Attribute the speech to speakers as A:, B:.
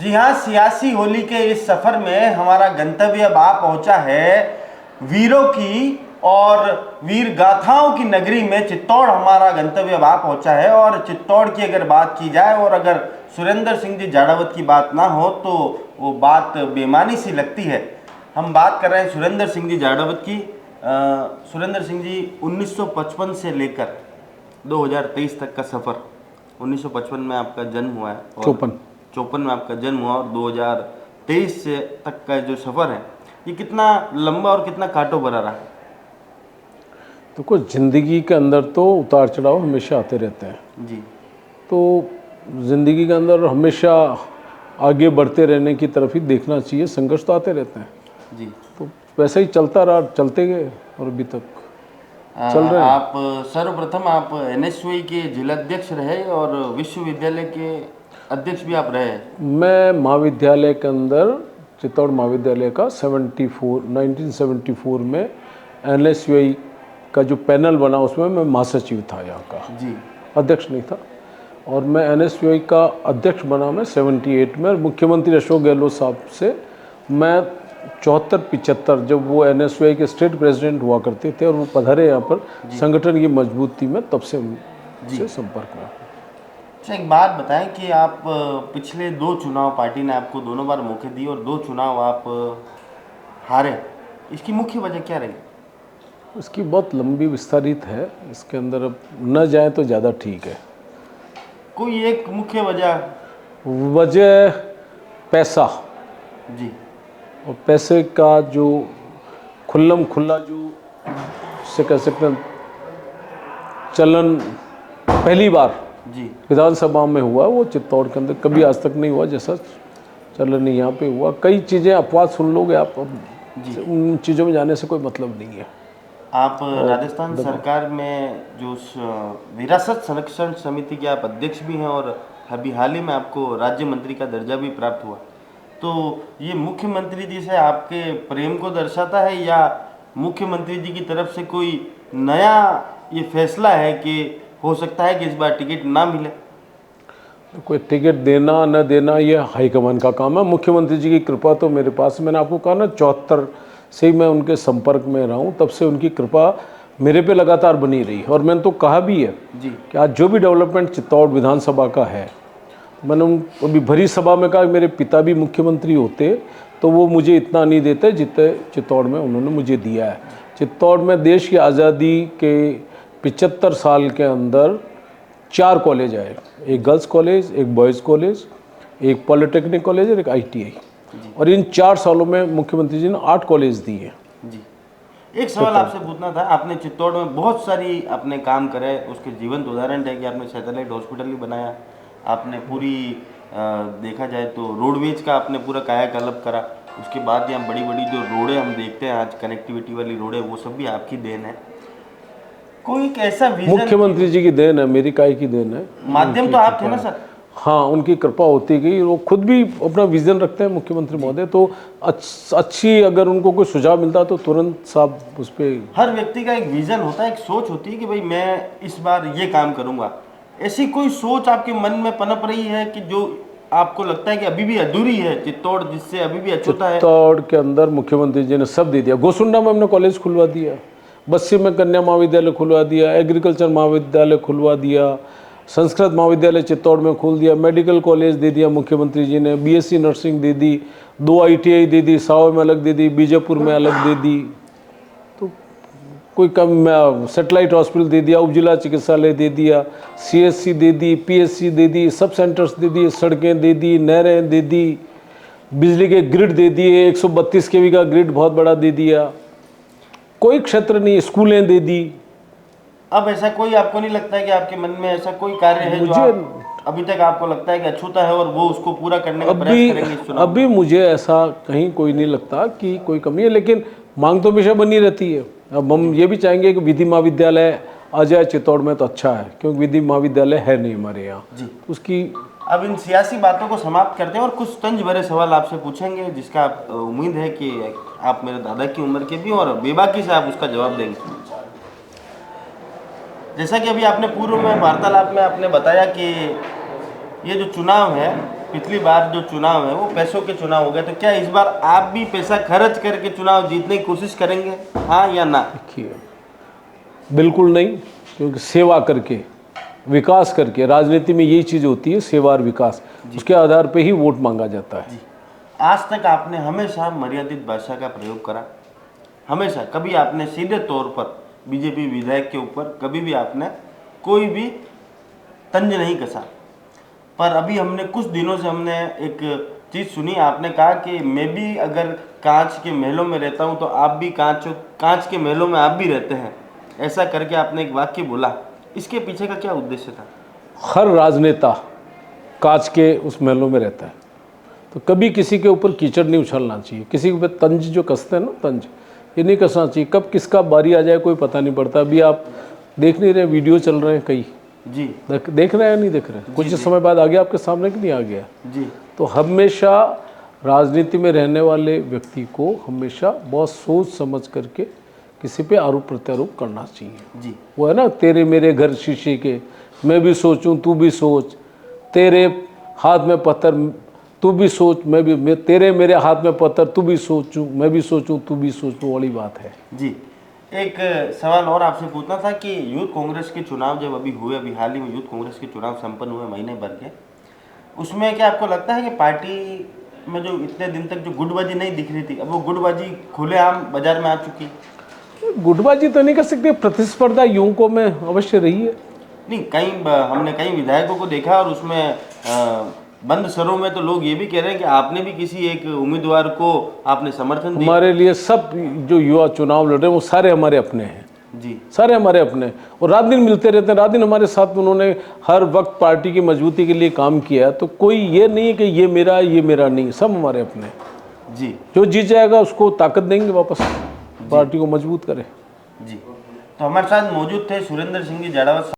A: जी हाँ, सियासी होली के इस सफर में हमारा गंतव्य अब आ पहुंचा है वीरों की और वीर गाथाओं की नगरी में। चित्तौड़ हमारा गंतव्य अब आ पहुंचा है। और चित्तौड़ की अगर बात की जाए और अगर सुरेंद्र सिंह जी जाड़ावत की बात ना हो तो वो बात बेमानी सी लगती है। हम बात कर रहे हैं सुरेंद्र सिंह जी जाड़ावत की। सुरेंद्र सिंह जी 1955 से लेकर 2023 तक का सफ़र। 1955 में आपका जन्म हुआ है और 54 में आपका जन्म हुआ और 2023 से तक का जो सफ़र है ये कितना लंबा और कितना कांटों भरा रहा?
B: तो कुछ ज़िंदगी के अंदर तो उतार चढ़ाव हमेशा आते रहते हैं
A: जी।
B: तो ज़िंदगी के अंदर हमेशा आगे बढ़ते रहने की तरफ ही देखना चाहिए। संघर्ष तो आते रहते हैं
A: जी।
B: तो वैसे ही चलता रहा, चलते गए और अभी तक चल रहे हैं।
A: आप सर्वप्रथम आप NSUI के जिलाध्यक्ष रहे और विश्वविद्यालय के अध्यक्ष भी आप रहे।
B: मैं महाविद्यालय के अंदर चित्तौड़ महाविद्यालय का 1974 में NSUI का जो पैनल बना उसमें मैं महासचिव था यहाँ का।
A: जी।
B: अध्यक्ष नहीं था। और मैं NSUI का अध्यक्ष बना मैं 78 में। और मुख्यमंत्री अशोक गहलोत साहब से मैं 74-75 जब वो NSUI के स्टेट प्रेसिडेंट हुआ करते थे और वो पधारे यहाँ पर संगठन की मजबूती में, तब से उनसे संपर्क में।
A: अच्छा, एक बात बताएं कि आप पिछले 2 चुनाव पार्टी ने आपको दोनों बार मौके दिए और 2 चुनाव आप हारे। इसकी मुख्य वजह क्या रही?
B: इसकी बहुत लंबी विस्तारित है, इसके अंदर अब न जाए तो ज़्यादा ठीक है।
A: कोई एक मुख्य
B: वजह पैसा।
A: जी।
B: और पैसे का जो खुल्लम खुल्ला जो से कह सकते हैं चलन पहली बार
A: जी
B: विधानसभा में हुआ, वो चित्तौड़ के अंदर कभी आज तक नहीं हुआ जैसा चलन यहाँ पे हुआ। कई चीज़ें अपवाद सुन लोगे आप, उन चीज़ों में जाने से कोई मतलब नहीं है।
A: आप राजस्थान सरकार में जो विरासत संरक्षण समिति के आप अध्यक्ष भी हैं और अभी हाल ही में आपको राज्य मंत्री का दर्जा भी प्राप्त हुआ, तो ये मुख्यमंत्री जी से आपके प्रेम को दर्शाता है या मुख्यमंत्री जी की तरफ से कोई नया ये फैसला है कि हो सकता है कि इस बार टिकट ना मिले?
B: कोई टिकट देना न देना ये हाईकमान का काम है। मुख्यमंत्री जी की कृपा तो मेरे पास, मैंने आपको कहा ना 74 से ही मैं उनके संपर्क में रहा हूँ, तब से उनकी कृपा मेरे पे लगातार बनी रही। और मैंने तो कहा भी है
A: जी
B: कि आज जो भी डेवलपमेंट चित्तौड़ विधानसभा का है, मैंने अभी भरी सभा में कहा मेरे पिता भी मुख्यमंत्री होते तो वो मुझे इतना नहीं देते जितने चित्तौड़ में उन्होंने मुझे दिया है। चित्तौड़ में देश की आज़ादी के 75 साल के अंदर 4 कॉलेज आए, एक गर्ल्स कॉलेज, एक बॉयज़ कॉलेज, एक पॉलिटेक्निक कॉलेज और एक ITI। और इन 4 सालों में मुख्यमंत्री जी ने 8 कॉलेज दिए।
A: जी। एक सवाल आपसे पूछना था, आपने चित्तौड़ में बहुत सारी आपने काम करे, उसके जीवंत उदाहरण है कि आपने सैटेलाइट हॉस्पिटल भी बनाया, आपने पूरी देखा जाए तो रोडवेज का आपने पूरा कायाकल्प करा, उसके बाद यहाँ बड़ी बड़ी जो रोडें हम देखते हैं आज कनेक्टिविटी वाली रोडें, वो सब भी आपकी देन है। कोई ऐसा विजन?
B: मुख्यमंत्री जी की देन है, मेरी काय की देन है।
A: माध्यम तो आप थे ना सर?
B: हाँ, उनकी कृपा होती गई। वो खुद भी अपना विजन रखते हैं मुख्यमंत्री महोदय, तो अच्छी अगर उनको कोई सुझाव मिलता तो तुरंत साहब उस पर।
A: हर व्यक्ति का एक विजन होता है, एक सोच होती है कि भाई मैं इस बार ये काम करूँगा। ऐसी कोई सोच आपके मन में पनप रही है कि जो आपको लगता है कि अभी भी अधूरी है चित्तौड़, जिससे अभी भी अछूता है?
B: चित्तौड़ के अंदर मुख्यमंत्री जी ने सब दे दिया। गोसुंडा में हमने कॉलेज खुलवा दिया, बस्सी में कन्या महाविद्यालय खुलवा दिया, एग्रीकल्चर महाविद्यालय खुलवा दिया, संस्कृत महाविद्यालय चित्तौड़ में खोल दिया, मेडिकल कॉलेज दे दिया मुख्यमंत्री जी ने, BSc नर्सिंग दे दी, 2 ITI दे दी, साव में अलग दे दी, बीजापुर में अलग दे दी, तो कोई कम सेटेलाइट हॉस्पिटल दे दिया, उपजिला चिकित्सालय दे दिया, CSC दे दी, PSC दे दी, सब सेंटर्स दे दिए, सड़कें दे दी, नहरें दे दी, बिजली के ग्रिड दे दिए, 132 kV का ग्रिड बहुत बड़ा दे दिया। कोई क्षेत्र नहीं, स्कूलें दे दी।
A: अब ऐसा कोई आपको नहीं लगता है कि आपके मन में ऐसा कोई कार्य है जो आप अभी तक आपको लगता है कि अछूता है और वो उसको पूरा करने का प्रयास करेंगे?
B: अभी मुझे ऐसा कहीं कोई नहीं लगता कि कोई कमी है, लेकिन मांग तो हमेशा बनी रहती है। अब हम ये भी चाहेंगे कि विधि महाविद्यालय आ जाए चित्तौड़ में तो अच्छा है, क्योंकि विधि महाविद्यालय है नहीं हमारे यहाँ
A: जी।
B: उसकी।
A: अब इन सियासी बातों को समाप्त करते हैं और कुछ तंज भरे सवाल आपसे पूछेंगे जिसका आप उम्मीद है कि आप मेरे दादा की उम्र के भी और बेबाकी से आप उसका जवाब देंगे। जैसा कि अभी आपने पूर्व में वार्तालाप में आपने बताया कि ये जो चुनाव है पिछली बार जो चुनाव है वो पैसों के चुनाव हो गए, तो क्या इस बार आप भी पैसा खर्च करके चुनाव जीतने की कोशिश करेंगे, हाँ या ना?
B: देखिए, बिल्कुल नहीं, क्योंकि सेवा करके, विकास करके, राजनीति में यही चीज़ होती है, सेवा और विकास, उसके आधार पे ही वोट मांगा जाता है।
A: जी, आज तक आपने हमेशा मर्यादित भाषा का प्रयोग करा, हमेशा, कभी आपने सीधे तौर पर बीजेपी विधायक के ऊपर कभी भी आपने कोई भी तंज नहीं कसा। पर अभी हमने कुछ दिनों से हमने एक चीज़ सुनी, आपने कहा कि मैं भी अगर कांच के महलों में रहता हूं तो आप भी कांच के महलों में आप भी रहते हैं, ऐसा करके आपने एक वाक्य बोला। इसके पीछे का क्या उद्देश्य था?
B: हर राजनेता कांच के उस महलों में रहता है, तो कभी किसी के ऊपर कीचड़ नहीं उछलना चाहिए, किसी के ऊपर तंज जो कसते हैं ना, तंज ये नहीं कसना चाहिए। कब किसका बारी आ जाए कोई पता नहीं पड़ता। अभी आप देख नहीं रहे, वीडियो चल रहे हैं कई,
A: जी
B: देख रहे हैं नहीं देख रहे हैं, कुछ समय बाद आ गया आपके सामने कि नहीं आ गया?
A: जी
B: तो हमेशा राजनीति में रहने वाले व्यक्ति को हमेशा बहुत सोच समझ करके किसी पे आरोप प्रत्यारोप करना चाहिए।
A: जी
B: वो है ना, तेरे मेरे घर शीशे के, मैं भी सोचूं तू भी सोच, तेरे हाथ में पत्थर तू भी सोच, तेरे मेरे हाथ में पत्थर तू भी सोचूं, मैं भी सोचूं तू भी सोचूं वाली बात है।
A: जी, एक सवाल और आपसे पूछना था कि यूथ कांग्रेस के चुनाव जब अभी हुए, अभी हाल ही में यूथ कांग्रेस के चुनाव संपन्न हुए महीने भर के, उसमें क्या आपको लगता है कि पार्टी में जो इतने दिन तक जो गुटबाजी नहीं दिख रही थी, अब वो गुटबाजी खुलेआम बाजार में आ चुकी?
B: गुटबाजी तो नहीं कर सकते, प्रतिस्पर्धा युवकों में अवश्य रही है।
A: नहीं, हमने कई विधायकों को देखा और उसमें बंद सरों में तो लोग ये भी कह रहे हैं कि आपने भी किसी एक उम्मीदवार को आपने समर्थन दिया।
B: हमारे लिए सब जो युवा चुनाव लड़ रहे हैं वो सारे हमारे अपने हैं
A: जी,
B: सारे हमारे अपने, और रात दिन मिलते रहते हैं, रात दिन हमारे साथ उन्होंने हर वक्त पार्टी की मजबूती के लिए काम किया। तो कोई ये नहीं है कि ये मेरा नहीं, सब हमारे अपने।
A: जी
B: जो जीत जाएगा उसको ताकत देंगे, वापस पार्टी को मजबूत करे।
A: जी, तो हमारे साथ मौजूद थे सुरेंद्र सिंह जी जाड़ावत।